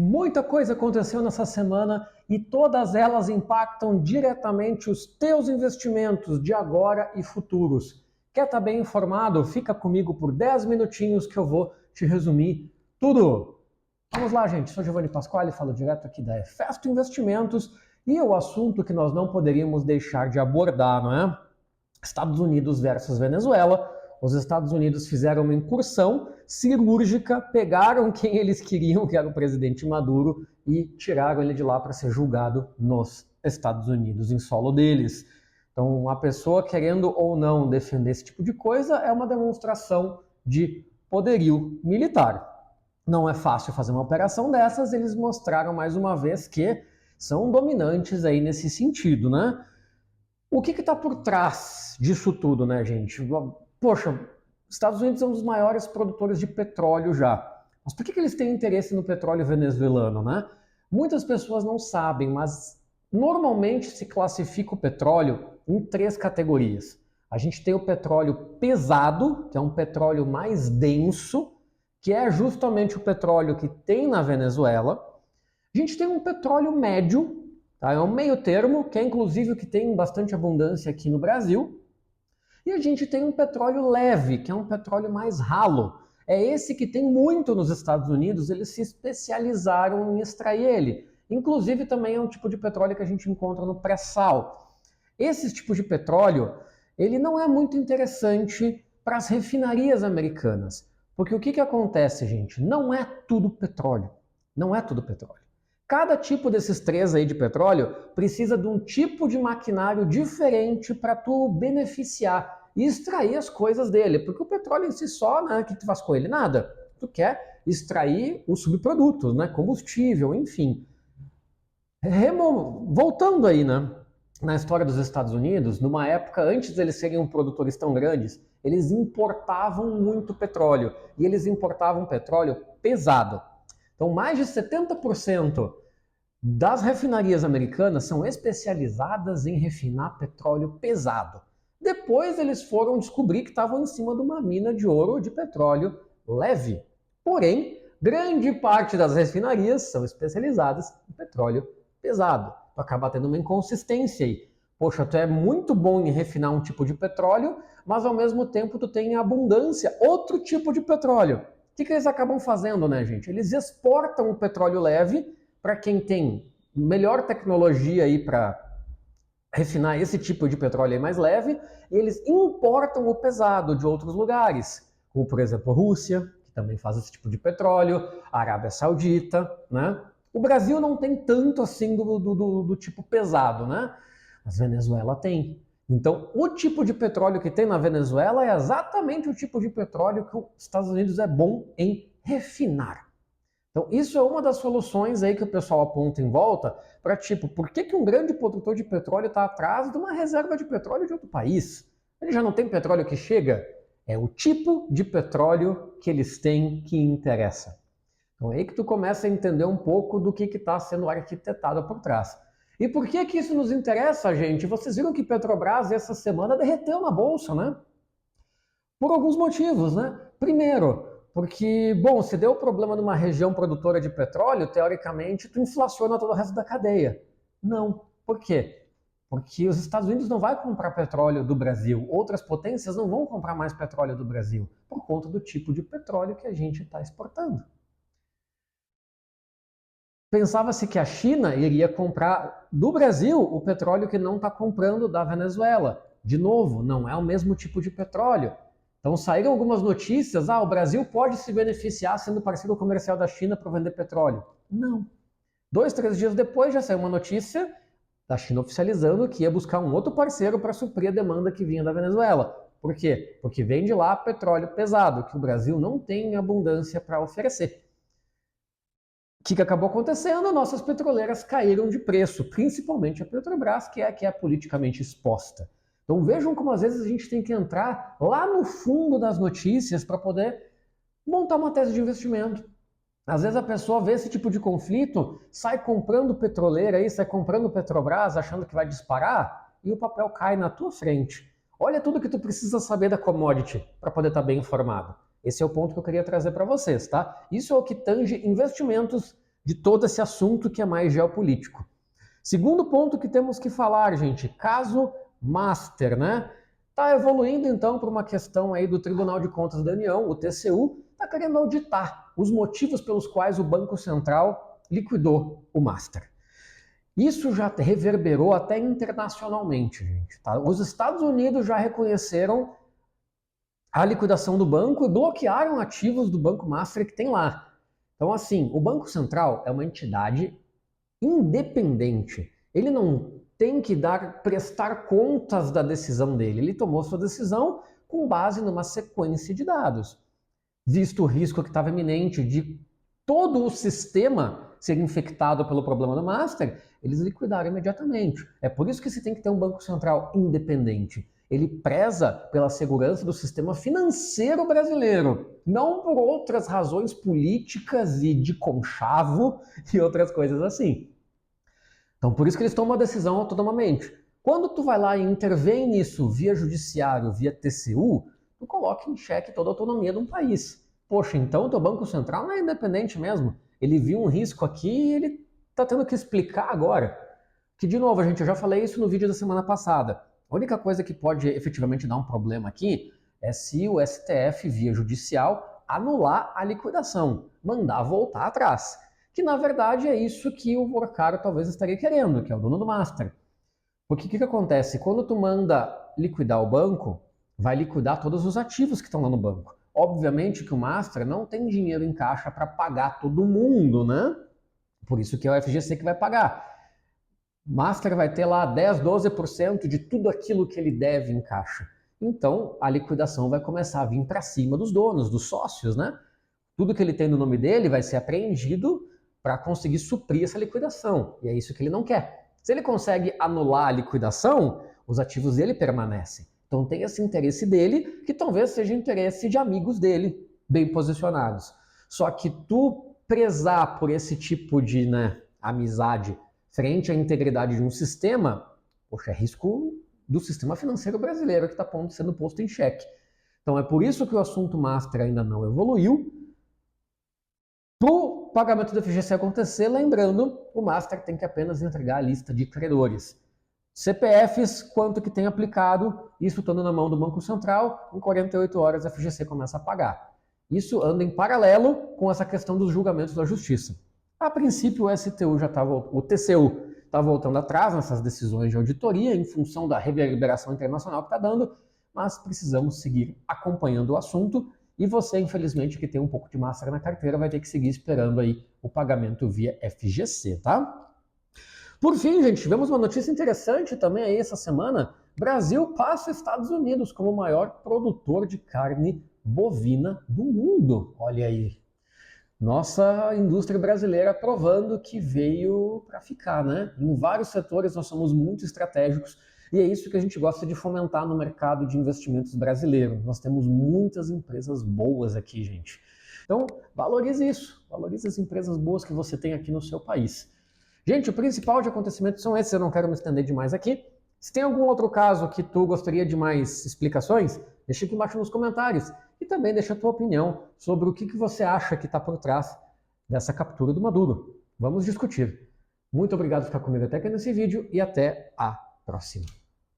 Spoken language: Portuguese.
Muita coisa aconteceu nessa semana e todas elas impactam diretamente os teus investimentos de agora e futuros. Quer estar bem informado? Fica comigo por 10 minutinhos que eu vou te resumir tudo. Vamos lá, gente. Sou Giovanni Pasquale, falo direto aqui da Efesto Investimentos e o assunto que nós não poderíamos deixar de abordar, não é? Estados Unidos versus Venezuela. Os Estados Unidos fizeram uma incursão cirúrgica, pegaram quem eles queriam, que era o presidente Maduro, e tiraram ele de lá para ser julgado nos Estados Unidos, em solo deles. Então, a pessoa querendo ou não defender esse tipo de coisa é uma demonstração de poderio militar. Não é fácil fazer uma operação dessas, eles mostraram mais uma vez que são dominantes aí nesse sentido, né? O que está por trás disso tudo, né, gente? Poxa, Estados Unidos é um dos maiores produtores de petróleo já. Mas por que eles têm interesse no petróleo venezuelano, né? Muitas pessoas não sabem, mas normalmente se classifica o petróleo em 3 categorias. A gente tem o petróleo pesado, que é um petróleo mais denso, que é justamente o petróleo que tem na Venezuela. A gente tem um petróleo médio, tá? É um meio termo, que é inclusive o que tem bastante abundância aqui no Brasil. E a gente tem um petróleo leve, que é um petróleo mais ralo. É esse que tem muito nos Estados Unidos, eles se especializaram em extrair ele. Inclusive também é um tipo de petróleo que a gente encontra no pré-sal. Esse tipo de petróleo, ele não é muito interessante para as refinarias americanas. Porque o que acontece, gente? Não é tudo petróleo. Não é tudo petróleo. Cada tipo desses 3 aí de petróleo precisa de um tipo de maquinário diferente para tu beneficiar e extrair as coisas dele. Porque o petróleo em si só, né, o que tu faz com ele? Nada. Tu quer extrair os subprodutos, né, combustível, enfim. Voltando aí, né, na história dos Estados Unidos, numa época antes de eles serem produtores tão grandes, eles importavam muito petróleo. E eles importavam petróleo pesado. Então, mais de 70% das refinarias americanas são especializadas em refinar petróleo pesado. Depois eles foram descobrir que estavam em cima de uma mina de ouro de petróleo leve. Porém, grande parte das refinarias são especializadas em petróleo pesado. Tu acaba tendo uma inconsistência aí. Poxa, tu é muito bom em refinar um tipo de petróleo, mas ao mesmo tempo tu tem em abundância outro tipo de petróleo. O que eles acabam fazendo, né, gente? Eles exportam o petróleo leve para quem tem melhor tecnologia aí para refinar esse tipo de petróleo aí mais leve, e eles importam o pesado de outros lugares, como por exemplo a Rússia, que também faz esse tipo de petróleo, a Arábia Saudita, né? O Brasil não tem tanto assim do tipo pesado, né? Mas Venezuela tem. Então, o tipo de petróleo que tem na Venezuela é exatamente o tipo de petróleo que os Estados Unidos é bom em refinar. Então, isso é uma das soluções aí que o pessoal aponta em volta para, tipo, por que um grande produtor de petróleo está atrás de uma reserva de petróleo de outro país? Ele já não tem petróleo que chega? É o tipo de petróleo que eles têm que interessa. Então, é aí que tu começa a entender um pouco do que está sendo arquitetado por trás. E por que isso nos interessa, gente? Vocês viram que Petrobras essa semana derreteu na bolsa, né? Por alguns motivos, né? Primeiro, porque, bom, se deu problema numa região produtora de petróleo, teoricamente, tu inflaciona todo o resto da cadeia. Não. Por quê? Porque os Estados Unidos não vão comprar petróleo do Brasil, outras potências não vão comprar mais petróleo do Brasil, por conta do tipo de petróleo que a gente está exportando. Pensava-se que a China iria comprar do Brasil o petróleo que não está comprando da Venezuela. De novo, não é o mesmo tipo de petróleo. Então saíram algumas notícias, o Brasil pode se beneficiar sendo parceiro comercial da China para vender petróleo. Não. 2, 3 dias depois já saiu uma notícia da China oficializando que ia buscar um outro parceiro para suprir a demanda que vinha da Venezuela. Por quê? Porque vem de lá petróleo pesado, que o Brasil não tem abundância para oferecer. O que acabou acontecendo? Nossas petroleiras caíram de preço, principalmente a Petrobras, que é a que é politicamente exposta. Então vejam como às vezes a gente tem que entrar lá no fundo das notícias para poder montar uma tese de investimento. Às vezes a pessoa vê esse tipo de conflito, sai comprando petroleira aí, sai comprando Petrobras, achando que vai disparar, e o papel cai na tua frente. Olha tudo que tu precisa saber da commodity para poder estar bem informado. Esse é o ponto que eu queria trazer para vocês, tá? Isso é o que tange investimentos de todo esse assunto que é mais geopolítico. Segundo ponto que temos que falar, gente, caso Master, né? Está evoluindo então para uma questão aí do Tribunal de Contas da União, o TCU, está querendo auditar os motivos pelos quais o Banco Central liquidou o Master. Isso já reverberou até internacionalmente, gente. Tá? Os Estados Unidos já reconheceram a liquidação do banco e bloquearam ativos do Banco Master que tem lá. Então, assim, o Banco Central é uma entidade independente. Ele não tem que prestar contas da decisão dele. Ele tomou sua decisão com base numa sequência de dados. Visto o risco que estava iminente de todo o sistema ser infectado pelo problema do Master, eles liquidaram imediatamente. É por isso que se tem que ter um Banco Central independente. Ele preza pela segurança do sistema financeiro brasileiro, não por outras razões políticas e de conchavo e outras coisas assim. Então, por isso que eles tomam uma decisão autonomamente. Quando tu vai lá e intervém nisso via judiciário, via TCU, tu coloca em xeque toda a autonomia de um país. Poxa, então o teu Banco Central não é independente mesmo. Ele viu um risco aqui e ele está tendo que explicar agora. Que, de novo, gente, eu já falei isso no vídeo da semana passada. A única coisa que pode efetivamente dar um problema aqui é se o STF, via judicial, anular a liquidação, mandar voltar atrás. Que, na verdade, é isso que o Morcaro talvez estaria querendo, que é o dono do Master. Porque o que acontece? Quando tu manda liquidar o banco, vai liquidar todos os ativos que estão lá no banco. Obviamente que o Master não tem dinheiro em caixa para pagar todo mundo, né? Por isso que é o FGC que vai pagar. Master vai ter lá 10, 12% de tudo aquilo que ele deve em caixa. Então, a liquidação vai começar a vir para cima dos donos, dos sócios, né? Tudo que ele tem no nome dele vai ser apreendido para conseguir suprir essa liquidação. E é isso que ele não quer. Se ele consegue anular a liquidação, os ativos dele permanecem. Então tem esse interesse dele, que talvez seja interesse de amigos dele, bem posicionados. Só que tu prezar por esse tipo de amizade frente à integridade de um sistema, poxa, é risco do sistema financeiro brasileiro que está sendo posto em xeque. Então é por isso que o assunto Master ainda não evoluiu. Para o pagamento do FGC acontecer, lembrando, o Master tem que apenas entregar a lista de credores. CPFs, quanto que tem aplicado, isso estando na mão do Banco Central, em 48 horas a FGC começa a pagar. Isso anda em paralelo com essa questão dos julgamentos da Justiça. A princípio, o TCU está voltando atrás nessas decisões de auditoria em função da reverberação internacional que está dando, mas precisamos seguir acompanhando o assunto e você, infelizmente, que tem um pouco de Master na carteira, vai ter que seguir esperando aí o pagamento via FGC, tá? Por fim, gente, tivemos uma notícia interessante também aí essa semana. Brasil passa Estados Unidos como o maior produtor de carne bovina do mundo. Olha aí. Nossa indústria brasileira provando que veio para ficar, né? Em vários setores nós somos muito estratégicos e é isso que a gente gosta de fomentar no mercado de investimentos brasileiro. Nós temos muitas empresas boas aqui, gente. Então, valorize isso. Valorize as empresas boas que você tem aqui no seu país. Gente, o principal de acontecimentos são esses, eu não quero me estender demais aqui. Se tem algum outro caso que tu gostaria de mais explicações, deixa aqui embaixo nos comentários. E também deixa a tua opinião sobre o que você acha que está por trás dessa captura do Maduro. Vamos discutir. Muito obrigado por ficar comigo até aqui nesse vídeo e até a próxima.